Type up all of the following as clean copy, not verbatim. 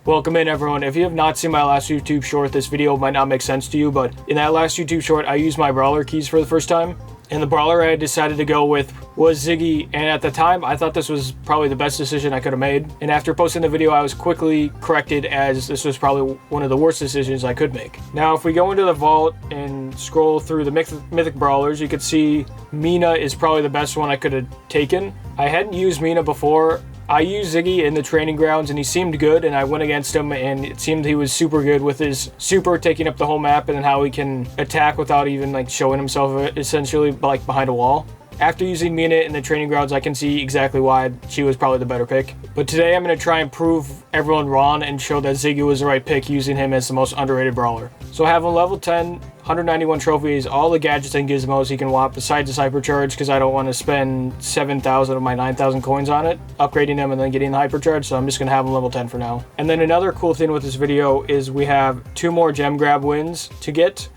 Welcome in, everyone. If you have not seen my last YouTube short, this video might not make sense to you, but in that last YouTube short, I used my Brawler keys for the first time. And the Brawler I decided to go with was Ziggy, and at the time, I thought this was probably the best decision I could have made. And after posting the video, I was quickly corrected as this was probably one of the worst decisions I could make. Now, if we go into the vault and scroll through the mythic Brawlers, you can see Mina is probably the best one I could have taken. I hadn't used Mina before. I used Ziggy in the training grounds and he seemed good, and I went against him and it seemed he was super good with his super taking up the whole map and then how he can attack without even like showing himself essentially like behind a wall. After using Mina in the training grounds, I can see exactly why she was probably the better pick. But today I'm going to try and prove everyone wrong and show that Ziggy was the right pick using him as the most underrated brawler. So I have him level 10, 191 trophies, all the gadgets and gizmos he can whop besides his hypercharge because I don't want to spend 7,000 of my 9,000 coins on it, upgrading them and then getting the hypercharge, so I'm just going to have him level 10 for now. And then another cool thing with this video is we have 2 more gem grab wins to get,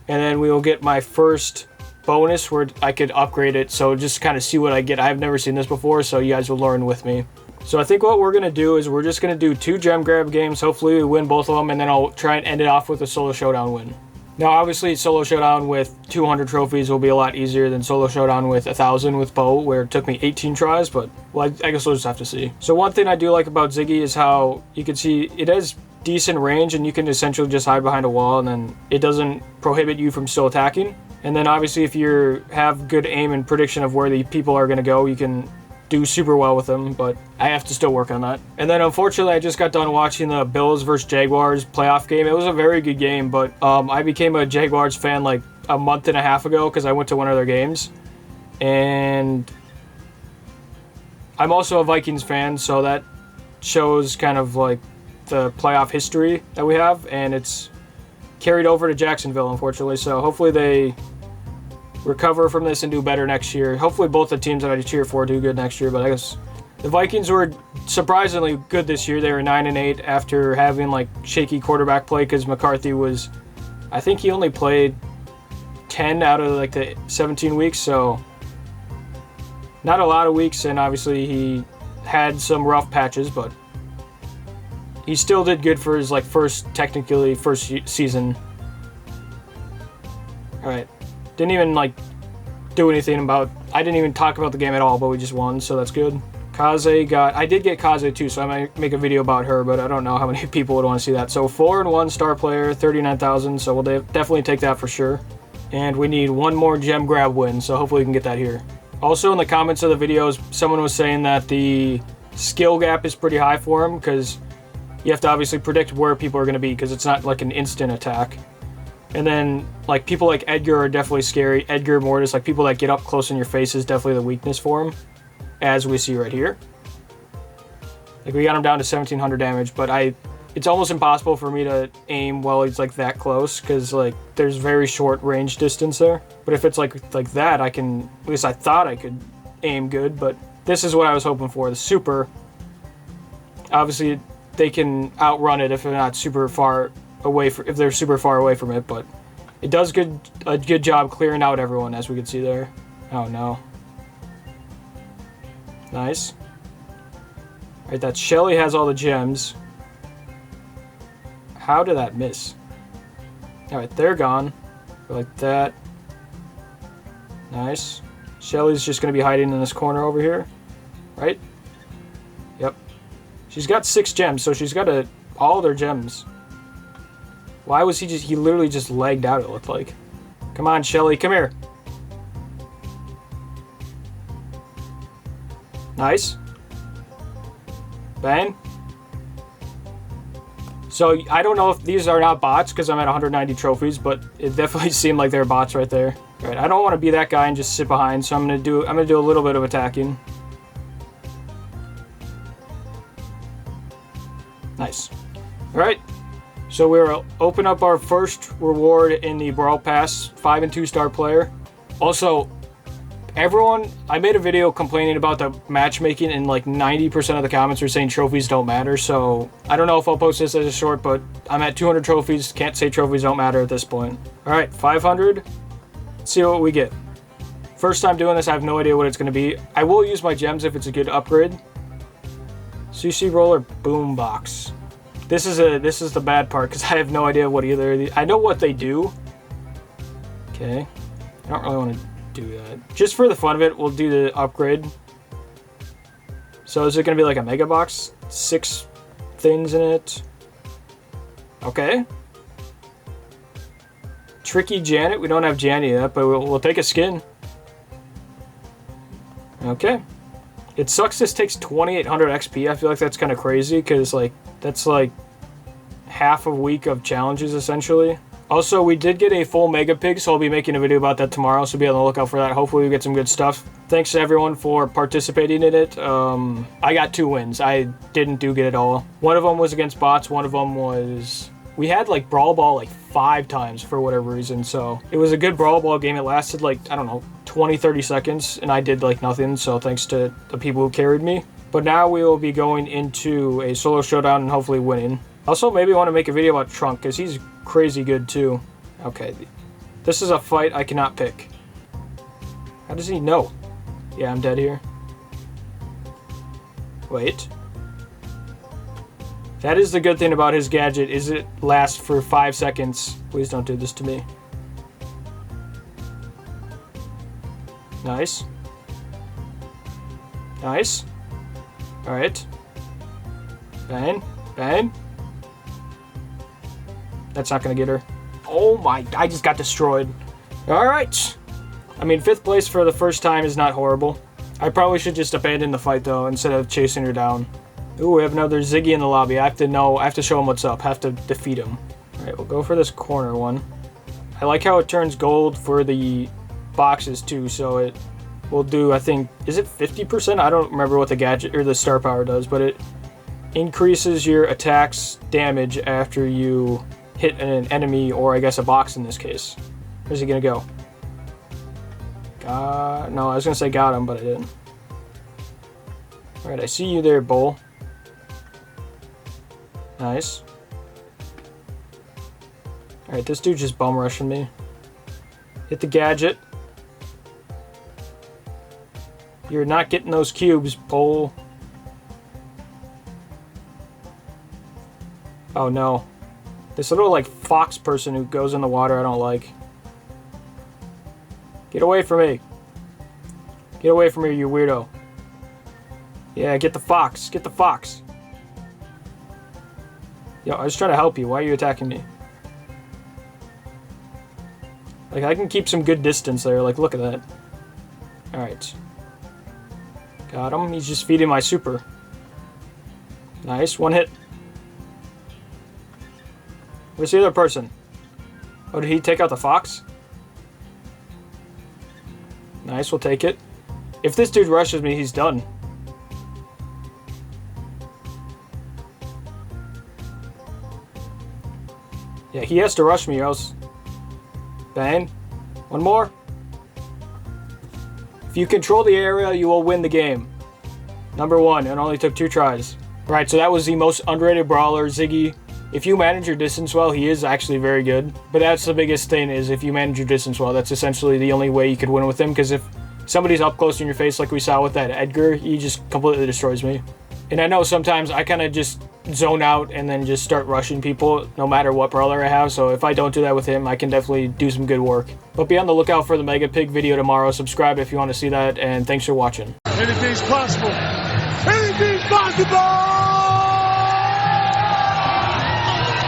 and then we will get my first bonus where I could upgrade it, so just kind of see what I get. I've never seen this before, so you guys will learn with me. So I think what we're going to do is we're just going to do 2 gem grab games. Hopefully we win both of them, and then I'll try and end it off with a solo showdown win. Now obviously solo showdown with 200 trophies will be a lot easier than solo showdown with 1,000 with bow, where it took me 18 tries, but well, I guess we'll just have to see. So one thing I do like about Ziggy is how you can see it has decent range and you can essentially just hide behind a wall and then it doesn't prohibit you from still attacking. And then obviously if you have good aim and prediction of where the people are going to go, you can do super well with them, but I have to still work on that. And then unfortunately I just got done watching the Bills versus Jaguars playoff game. It was a very good game, but I became a Jaguars fan like a month and a half ago because I went to one of their games. And I'm also a Vikings fan, so that shows kind of like the playoff history that we have, and it's carried over to Jacksonville, unfortunately. So hopefully they recover from this and do better next year. Hopefully both the teams that I cheer for do good next year, but I guess the Vikings were surprisingly good this year. They were 9-8 after having like shaky quarterback play because McCarthy was, I think he only played 10 out of like the 17 weeks, so not a lot of weeks, and obviously he had some rough patches, but he still did good for his like first season. All right. Didn't even like do anything about, I didn't even talk about the game at all, but we just won, so that's good. I did get Kaze too, so I might make a video about her, but I don't know how many people would want to see that. So 4-1 star player, 39,000, so we'll definitely take that for sure. And we need 1 more gem grab win, so hopefully we can get that here. Also in the comments of the videos, someone was saying that the skill gap is pretty high for him because you have to obviously predict where people are going to be because it's not like an instant attack. And then, like, people like Edgar are definitely scary. Edgar Mortis, like, people that get up close in your face is definitely the weakness for him, as we see right here. Like, we got him down to 1,700 damage, but it's almost impossible for me to aim while he's, like, that close, because, like, there's very short range distance there. But if it's, like that, I can, at least I thought I could aim good, but this is what I was hoping for. The super, obviously, they can outrun it if they're not super far away if they're super far away from it, but it does a good job clearing out everyone, as we can see there. Oh no. Nice. Alright, that Shelly has all the gems. How did that miss? Alright, they're gone. Like that. Nice. Shelly's just going to be hiding in this corner over here. Right? Yep. She's got 6 gems, so she's got all their gems. Why was he literally just legged out, it looked like. Come on, Shelly, come here. Nice. Bang. So, I don't know if these are not bots because I'm at 190 trophies, but it definitely seemed like they're bots right there. All right, I don't want to be that guy and just sit behind, so I'm gonna do a little bit of attacking. Nice. All right. So we'll open up our first reward in the Brawl Pass, 5 and 2 star player. Also, everyone, I made a video complaining about the matchmaking and like 90% of the comments were saying trophies don't matter. So I don't know if I'll post this as a short, but I'm at 200 trophies. Can't say trophies don't matter at this point. All right, 500. Let's see what we get. First time doing this, I have no idea what it's going to be. I will use my gems if it's a good upgrade. CC Roller Boombox. This is the bad part, because I have no idea what either of these... I know what they do. Okay. I don't really want to do that. Just for the fun of it, we'll do the upgrade. So is it going to be like a mega box? 6 things in it. Okay. Tricky Janet. We don't have Janet yet, but we'll take a skin. Okay. It sucks this takes 2,800 XP. I feel like that's kind of crazy, because like that's like half a week of challenges essentially. Also, we did get a full Mega Pig, so I'll be making a video about that tomorrow, so be on the lookout for that. Hopefully we get some good stuff. Thanks to everyone for participating in it. I got 2 wins. I didn't do good at all. One of them was against bots, one of them was... We had like Brawl Ball like 5 times for whatever reason, so it was a good Brawl Ball game. It lasted like, I don't know, 20-30 seconds, and I did like nothing, so thanks to the people who carried me. But now we will be going into a solo showdown and hopefully winning. Also, maybe I want to make a video about Trunk, because he's crazy good too. Okay, this is a fight I cannot pick. How does he know? Yeah, I'm dead here. Wait. That is the good thing about his gadget, is it lasts for 5 seconds. Please don't do this to me. Nice. Nice. Alright. Bang. Bang. That's not gonna get her. Oh my, I just got destroyed. Alright. I mean, 5th place for the first time is not horrible. I probably should just abandon the fight though, instead of chasing her down. Ooh, we have another Ziggy in the lobby. I have to show him what's up. I have to defeat him. Alright, we'll go for this corner one. I like how it turns gold for the boxes too, so it will do, I think, is it 50%? I don't remember what the gadget or the star power does, but it increases your attack's damage after you hit an enemy, or I guess a box in this case. Where's he gonna go? No, I was gonna say got him, but I didn't. Alright, I see you there, Bull. Nice. Alright, this dude just bum rushing me. Hit the gadget. You're not getting those cubes, Bull. Oh no. This little like fox person who goes in the water I don't like. Get away from me. Get away from me, you weirdo. Yeah, get the fox. Get the fox. Yo, I was trying to help you. Why are you attacking me? Like, I can keep some good distance there. Like, look at that. Alright. Got him. He's just feeding my super. Nice. 1 hit. Where's the other person? Oh, did he take out the fox? Nice, we'll take it. If this dude rushes me, he's done. Yeah, he has to rush me or else... Bang. 1 more. If you control the area, you will win the game. Number 1, it only took 2 tries. Right, so that was the most underrated brawler, Ziggy. If you manage your distance well, he is actually very good. But that's the biggest thing, is if you manage your distance well, that's essentially the only way you could win with him. Because if somebody's up close in your face, like we saw with that Edgar, he just completely destroys me. And I know sometimes I kind of just zone out and then just start rushing people, no matter what brawler I have. So if I don't do that with him, I can definitely do some good work. But be on the lookout for the Mega Pig video tomorrow. Subscribe if you want to see that, and thanks for watching. Anything's possible. Anything's possible!